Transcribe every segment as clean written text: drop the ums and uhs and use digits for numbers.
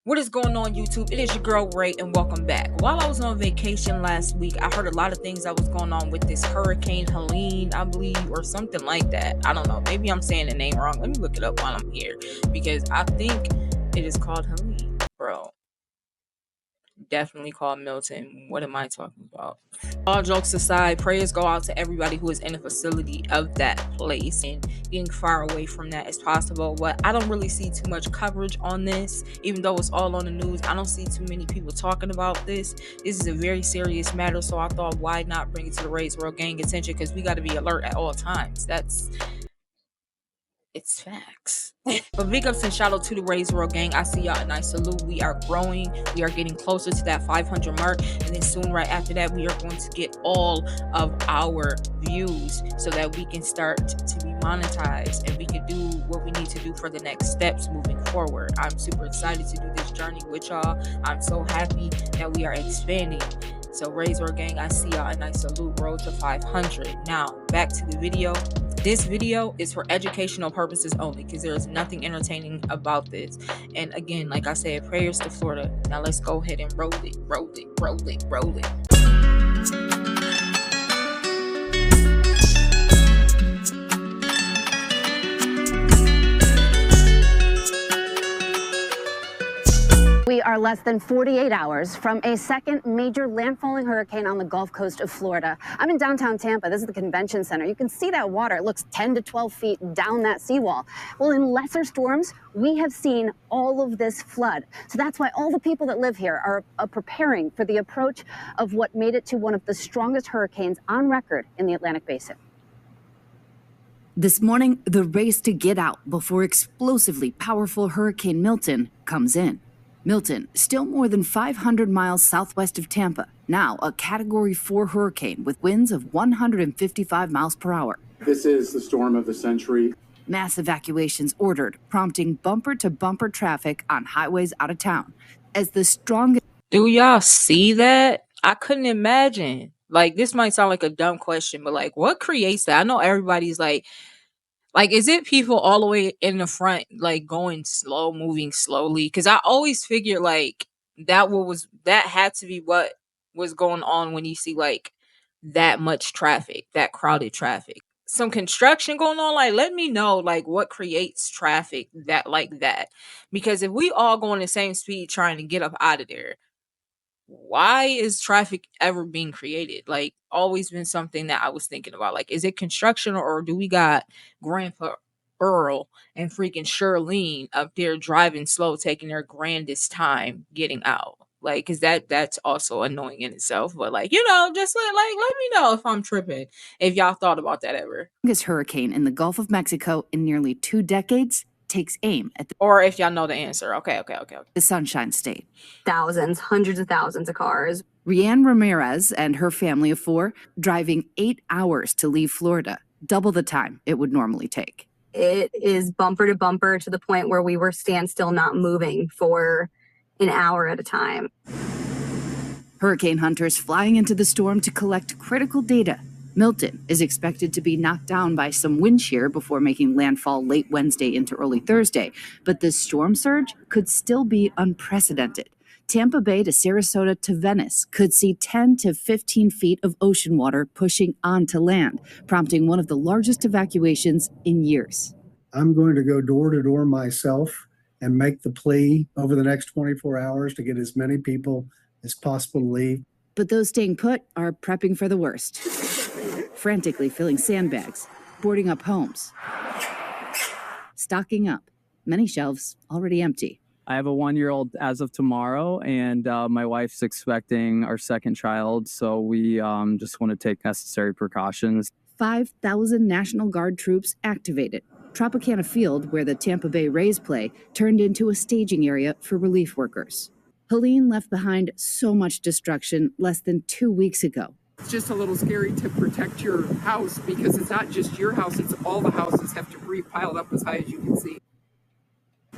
What is going on, YouTube? It is your girl Ray, and welcome back. While I was on vacation last week, I heard a lot of things that was going on with this Hurricane Helene, I believe, or something like that. I don't know. Maybe I'm saying the name wrong. Let me look it up while I'm here, because I think it is called Helene, bro. Definitely called Milton. What am I talking about? All jokes aside, prayers go out to everybody who is in the facility of that place and getting far away from that as possible. But I don't really see too much coverage on this, even though it's all on the news. I don't see too many people talking about this. This is a very serious matter, so I thought, why not bring it to the Raise World Gang attention? Because we got to be alert at all times. It's facts. But big ups and shout out to the Raise World Gang. I see y'all, and I salute. We are growing. We are getting closer to that 500 mark, and then soon right after that, we are going to get all of our views so that we can start to be monetized and we can do what we need to do for the next steps moving forward. I'm super excited to do this journey with y'all. I'm so happy that we are expanding. So Raise World Gang, I see y'all, and I salute. Road to 500. Now back to the video. This video is for educational purposes only, because there is nothing entertaining about this. And again, like I said, prayers to Florida. Now let's go ahead and roll it, roll it, roll it, roll it. We are less than 48 hours from a second major landfalling hurricane on the Gulf Coast of Florida. I'm in downtown Tampa. This is the convention center. You can see that water. It looks 10 to 12 feet down that seawall. Well, in lesser storms, we have seen all of this flood. So that's why all the people that live here are preparing for the approach of what made it to one of the strongest hurricanes on record in the Atlantic Basin. This morning, the race to get out before explosively powerful Hurricane Milton comes in. Milton, still more than 500 miles southwest of Tampa, now a Category 4 hurricane with winds of 155 miles per hour. This is the storm of the century. Mass evacuations ordered, prompting bumper-to-bumper traffic on highways out of town. As the strongest... Do y'all see that? I couldn't imagine. Like, this might sound like a dumb question, but like, what creates that? I know everybody's like, is it people all the way in the front, like going slow, moving slowly? Because I always figured like that had to be what was going on when you see like that much traffic, that crowded traffic. Some construction going on. Like, let me know like what creates traffic that like that. Because if we all going the same speed trying to get up out of there, why is traffic ever being created? Like, always been something that I was thinking about. Like, is it construction, or do we got Grandpa Earl and freaking Shirlene up there driving slow, taking their grandest time getting out? Like, cause that's also annoying in itself. But like, just let me know if I'm tripping, if y'all thought about that ever. This hurricane in the Gulf of Mexico in nearly 2 decades takes aim at or if y'all know the answer. Okay. the Sunshine State. Thousands, hundreds of thousands of cars. Rianne Ramirez and her family of 4 driving 8 hours to leave Florida, double the time it would normally take. It is bumper to bumper to the point where we were standstill, not moving for an hour at a time. Hurricane hunters flying into the storm to collect critical data. Milton is expected to be knocked down by some wind shear before making landfall late Wednesday into early Thursday, but the storm surge could still be unprecedented. Tampa Bay to Sarasota to Venice could see 10 to 15 feet of ocean water pushing onto land, prompting one of the largest evacuations in years. I'm going to go door to door myself and make the plea over the next 24 hours to get as many people as possible to leave. But those staying put are prepping for the worst, frantically filling sandbags, boarding up homes, stocking up, many shelves already empty. I have a 1-year-old as of tomorrow, and my wife's expecting our second child, so we just want to take necessary precautions. 5,000 National Guard troops activated. Tropicana Field, where the Tampa Bay Rays play, turned into a staging area for relief workers. Helene left behind so much destruction less than 2 weeks ago. It's just a little scary to protect your house, because it's not just your house, it's all the houses have debris piled up as high as you can see.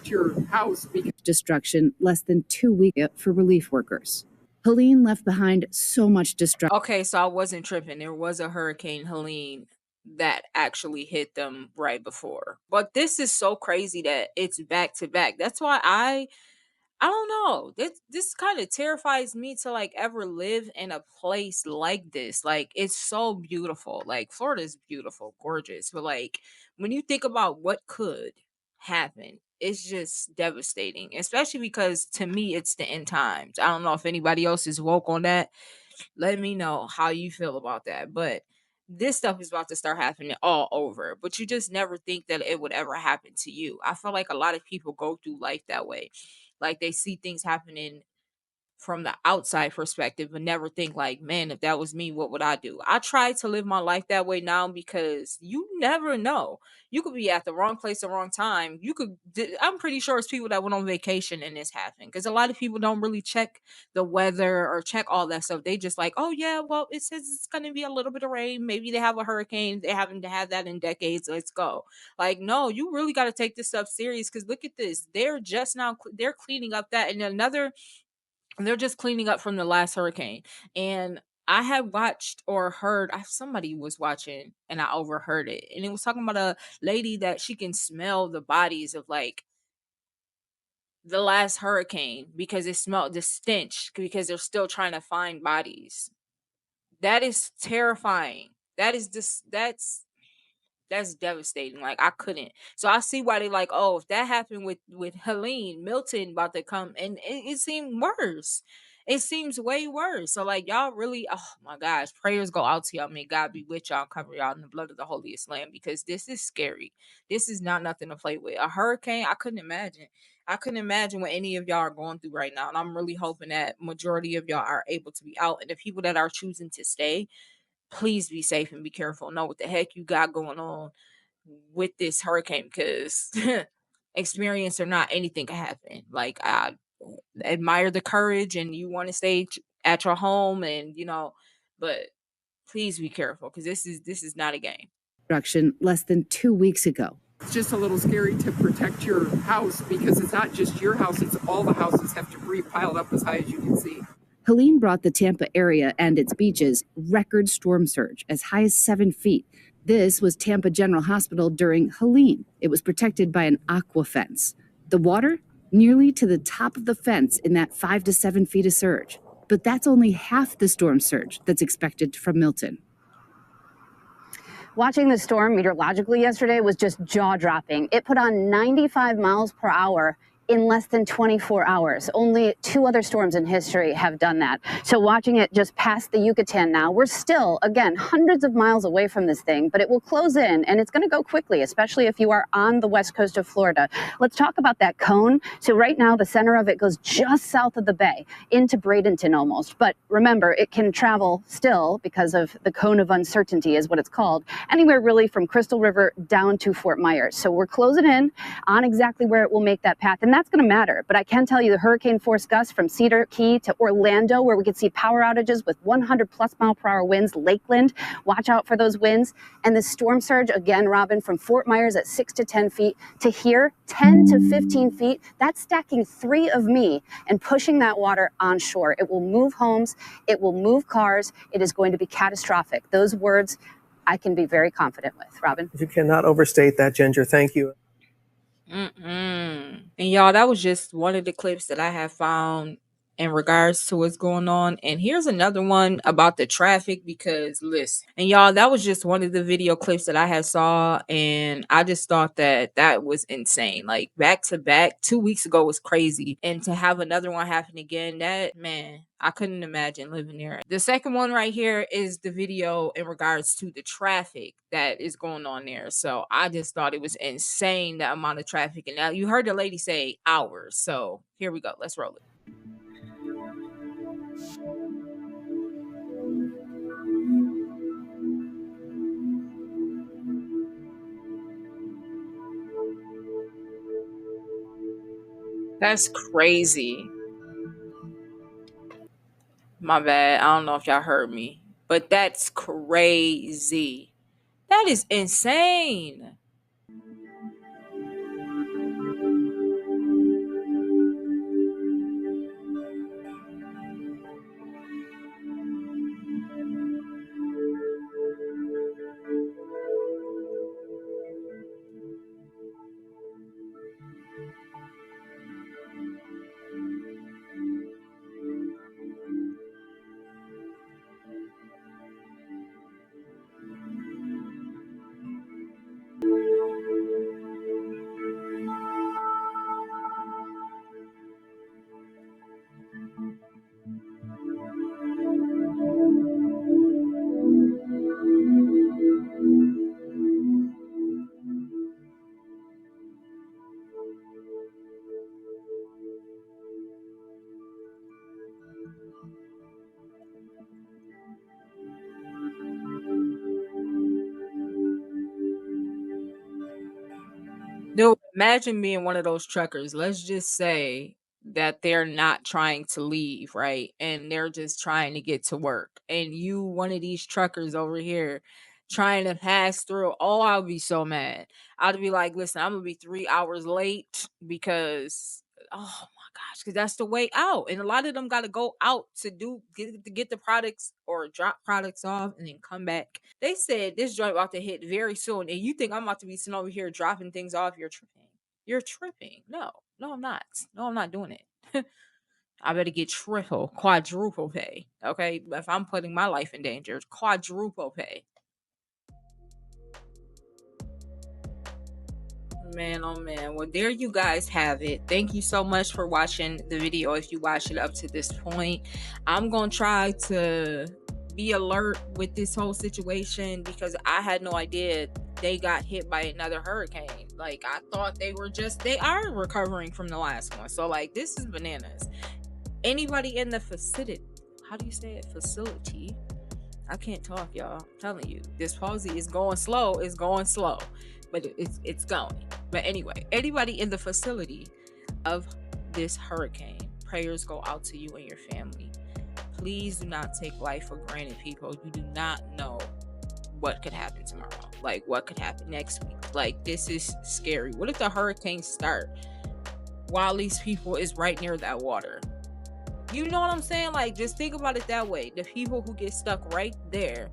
Your house because destruction less than 2 weeks for relief workers. Helene left behind so much destruction. Okay, so I wasn't tripping. There was a Hurricane Helene that actually hit them right before. But this is so crazy that it's back to back. That's why I don't know. This kind of terrifies me to like ever live in a place like this. Like it's so beautiful. Like Florida's beautiful, gorgeous. But like when you think about what could happen, it's just devastating. Especially because to me it's the end times. I don't know if anybody else is woke on that. Let me know how you feel about that. But this stuff is about to start happening all over. But you just never think that it would ever happen to you. I feel like a lot of people go through life that way. Like they see things happening from the outside perspective but never think like, man, if that was me, what would I do? I try to live my life that way now because you never know. You could be at the wrong place at the wrong time. I'm pretty sure it's people that went on vacation and this happened, because a lot of people don't really check the weather or check all that stuff. They just like, oh yeah, well, it says it's going to be a little bit of rain, maybe they have a hurricane, they haven't had that in decades, let's go. Like, no, you really got to take this stuff serious, because look at this, they're just now they're cleaning up that, and another, they're just cleaning up from the last hurricane. And I had watched or heard, somebody was watching and I overheard it. And it was talking about a lady that she can smell the bodies of like the last hurricane, because it smelled the stench, because they're still trying to find bodies. That is terrifying. That is just that's devastating. Like I couldn't. So I see why they like, oh, if that happened with Helene, Milton about to come, and it seemed worse. It seems way worse. So like y'all really, oh my gosh, prayers go out to y'all. May God be with y'all, cover y'all in the blood of the holiest lamb, because this is scary. This is not nothing to play with. A hurricane, I couldn't imagine. I couldn't imagine what any of y'all are going through right now. And I'm really hoping that majority of y'all are able to be out. And the people that are choosing to stay, please be safe and be careful. Know what the heck you got going on with this hurricane, because experience or not, anything can happen. Like I admire the courage and you want to stay at your home, and but please be careful, because this is not a game. Production less than 2 weeks ago. It's just a little scary to protect your house because it's not just your house, it's all the houses have debris piled up as high as you can see. Helene brought the Tampa area and its beaches record storm surge as high as 7 feet. This was Tampa General Hospital during Helene. It was protected by an aqua fence. The water nearly to the top of the fence in that 5 to 7 feet of surge. But that's only half the storm surge that's expected from Milton. Watching the storm meteorologically yesterday was just jaw-dropping. It put on 95 miles per hour in less than 24 hours. Only 2 other storms in history have done that. So watching it just past the Yucatan now, we're still, again, hundreds of miles away from this thing, but it will close in and it's going to go quickly, especially if you are on the west coast of Florida. Let's talk about that cone. So right now, the center of it goes just south of the bay into Bradenton almost. But remember, it can travel still, because of the cone of uncertainty is what it's called, anywhere really from Crystal River down to Fort Myers. So we're closing in on exactly where it will make that path. And that's going to matter. But I can tell you the hurricane force gusts from Cedar Key to Orlando, where we could see power outages with 100 plus mile per hour winds. Lakeland, watch out for those winds. And the storm surge again, Robin, from Fort Myers at 6 to 10 feet to here, 10 to 15 feet. That's stacking 3 of me and pushing that water onshore. It will move homes. It will move cars. It is going to be catastrophic. Those words I can be very confident with. Robin? You cannot overstate that, Ginger. Thank you. And y'all, that was just one of the clips that I have found in regards to what's going on. And here's another one about the traffic, because listen, and y'all, that was just one of the video clips that I had saw, and I just thought that was insane. Like back to back, 2 weeks ago was crazy, and to have another one happen again, that, man, I couldn't imagine living there. The second one right here is the video in regards to the traffic that is going on there. So I just thought it was insane, the amount of traffic. And now you heard the lady say hours. So here we go. Let's roll it. That's crazy. My bad. I don't know if y'all heard me, but that's crazy. That is insane. No, imagine being one of those truckers. Let's just say that they're not trying to leave, right? And they're just trying to get to work. And you, one of these truckers over here, trying to pass through. Oh, I'll be so mad. I'd be like, listen, I'm gonna be 3 hours late because oh my gosh, because that's the way out. And a lot of them gotta go out to get the products or drop products off and then come back. They said this joint about to hit very soon, and you think I'm about to be sitting over here dropping things off? You're tripping. You're tripping. No, no, I'm not. No, I'm not doing it. I better get triple, quadruple pay. Okay, if I'm putting my life in danger, quadruple pay. Man, oh man. Well, there you guys have it. Thank you so much for watching the video. If you watched it up to this point, I'm going to try to be alert with this whole situation because I had no idea they got hit by another hurricane. Like, I thought they are recovering from the last one. So, like, this is bananas. Anybody in the facility, how do you say it? Facility? I can't talk, y'all. I'm telling you, this palsy is going slow. It's going slow, but it's going. But anyway, anybody in the facility of this hurricane, prayers go out to you and your family. Please do not take life for granted, people. You do not know what could happen tomorrow. Like, what could happen next week? Like, this is scary. What if the hurricane start while these people is right near that water? You know what I'm saying? Like, just think about it that way. The people who get stuck right there,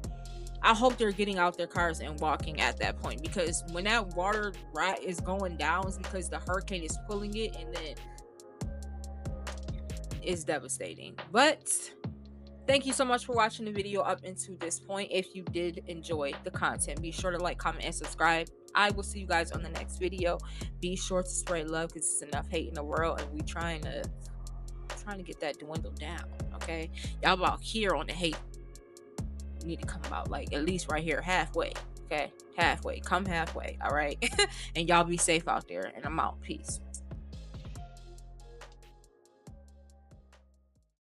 I hope they're getting out their cars and walking at that point, because when that water right is going down, it's because the hurricane is pulling it, and then it's devastating. But thank you so much for watching the video up into this point. If you did enjoy the content, be sure to like, comment, and subscribe. I will see you guys on the next video. Be sure to spread love because it's enough hate in the world, and we trying to get that dwindle down. Okay, y'all out here on the hate, you need to come about like at least right here halfway. Okay, halfway, come halfway. All right. And y'all be safe out there, and I'm out. Peace.